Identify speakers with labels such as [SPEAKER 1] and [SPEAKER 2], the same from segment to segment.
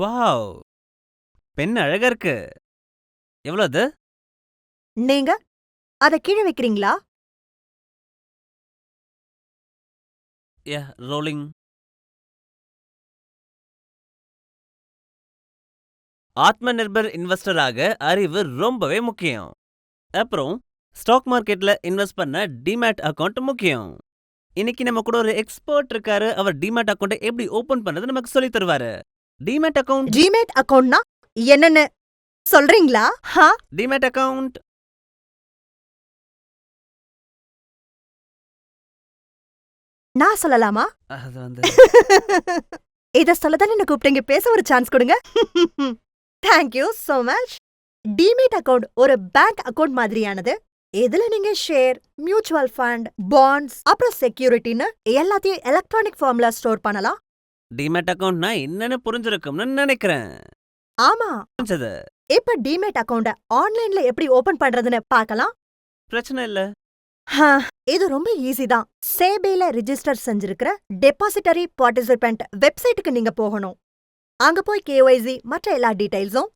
[SPEAKER 1] Wow! Pen அழகா இருக்கு. எவ்வளோ அது?
[SPEAKER 2] நீங்க அத கீழ வைக்கிறீங்களா?
[SPEAKER 1] ரோலிங். ஆத்ம நிர்பர் இன்வெஸ்டராக அறிவு ரொம்பவே முக்கியம். அப்புறம் ஸ்டாக் மார்க்கெட்ல இன்வெஸ்ட் பண்ண டிமேட் அக்கவுண்ட் முக்கியம். இன்னைக்கு நம்ம கூட ஒரு எக்ஸ்பர்ட் இருக்காரு. அவர் டிமேட் அக்கவுண்ட் எப்படி ஓபன் பண்றது நமக்கு சொல்லி தருவாரு. டிமேட் அக்கவுண்ட்
[SPEAKER 2] ஜிமேட் அக்கவுண்ட்னா என்னன்னு சொல்றீங்களா?
[SPEAKER 1] டிமேட் அக்கவுண்ட்
[SPEAKER 2] நான் சொல்லலாமா?
[SPEAKER 1] அது வந்து
[SPEAKER 2] இத சொல்லதானே என்ன கூப்பிட்டீங்க. பேச ஒரு சான்ஸ் கொடுங்க. Thank you so much. Demat account ஒரு பேங்க் அக்கவுண்ட் மாதிரியானது. இதுல நீங்க ஷேர், மியூச்சுவல் ஃபண்ட், பாண்ட்ஸ், அப்புறம் செக்யூரிட்டின்னு எல்லாத்தையும் எலக்ட்ரானிக் ஃபார்ம்ல ஸ்டோர் பண்ணலாம்.
[SPEAKER 1] டிமேட் அக்கவுண்ட்னா என்னன்னு புரிஞ்சிருக்கும்னு நினைக்கிறேன்.
[SPEAKER 2] ஆமா.
[SPEAKER 1] புரிஞ்சது.
[SPEAKER 2] இப்ப டிமேட் அக்கவுண்ட ஆன்லைன்ல எப்படி ஓபன் பண்றதுன்னு பார்க்கலாம்.
[SPEAKER 1] பிரச்சனை இல்ல.
[SPEAKER 2] இது ரொம்ப ஈஸி தான். சேபில ரிஜிஸ்டர் செஞ்சிருக்கிற டெபாசிட்டரி பார்ட்டிசிபென்ட் வெப்சைட்டுக்கு நீங்க போகணும். அங்க போய் கேஒய்சி மற்ற எல்லா டீடைல்ஸும்,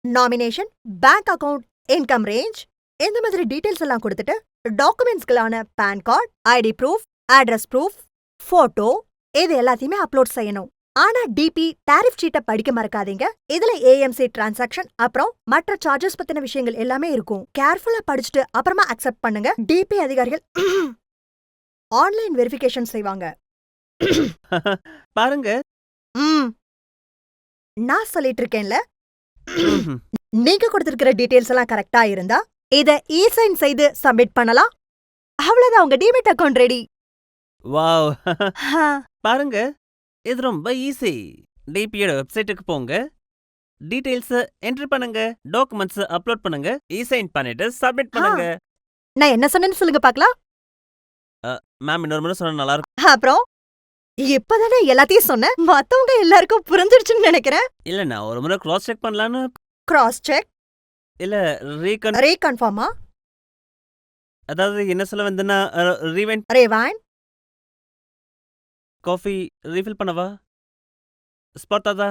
[SPEAKER 2] nomination, bank account, income range இந்த மாதிரி டீடைல்ஸ் எல்லாம் கொடுத்துட்டு டாக்குமெண்ட்ஸ்களான PAN card, ID proof, address proof, photo இது எல்லாத்தையுமே அப்லோட் செய்யணும். ஆனா டிபி டாரிஃப் சீட்டை படிக்க மறக்காதீங்க. இதுல ஏஎம்சி டிரான்சாக்ஷன் அப்புறம் மற்ற சார்ஜஸ் பத்தின விஷயங்கள் எல்லாமே இருக்கும். கேர்ஃபுல்லா படிச்சுட்டு அப்புறமா அக்செப்ட் பண்ணுங்க. டிபி அதிகாரிகள் ஆன்லைன் வெரிஃபிகேஷன் செய்வாங்க.
[SPEAKER 1] பாருங்க.
[SPEAKER 2] நான் சொல்லிட்டு இருக்கேன்ல. நீங்க கொடுத்திருக்கிற டீடைல்ஸ் எல்லாம் கரெக்டா இருந்தா இத இ-சைன் செய்து சப்மிட் பண்ணலாம். அவ்வளவுதான், உங்க டிமேட் அக்கவுண்ட் ரெடி.
[SPEAKER 1] வாவ்! பாருங்க, இது ரொம்ப ஈஸி. டிபியோட வெப்சைட்டுக்கு போங்க, டீடைல்ஸ் என்ட்ரி பண்ணுங்க, டாக்குமெண்ட்ஸ் அப்லோட் பண்ணுங்க, இ-சைன் பண்ணிட்டு சப்மிட் பண்ணுங்க.
[SPEAKER 2] நான் என்ன சொன்னேன்னு சொல்லுங்க பார்க்கலாம்.
[SPEAKER 1] மேம் இன்னொரு முறை சொன்னா நல்லா இருக்கும்.
[SPEAKER 2] அப்புறம் இப்பதானே எல்லாத்தையும் சொன்னேன். மத்தவங்க எல்லாருக்கும் புரிஞ்சிருச்சுன்னு நினைக்கிறேன்.
[SPEAKER 1] இல்ல நான் ஒரு முறை கிராஸ் செக் பண்ணலான்னு.
[SPEAKER 2] கிராஸ் செக்
[SPEAKER 1] இல்ல
[SPEAKER 2] ரீகன்ஃபார்மா?
[SPEAKER 1] அதாவது என்ன சொல்ல வந்தேன்னா ரீவைண்ட்.
[SPEAKER 2] ரேவான்
[SPEAKER 1] காஃபி ரீஃபில் பண்ணவா? ஸ்பாட் தாதா?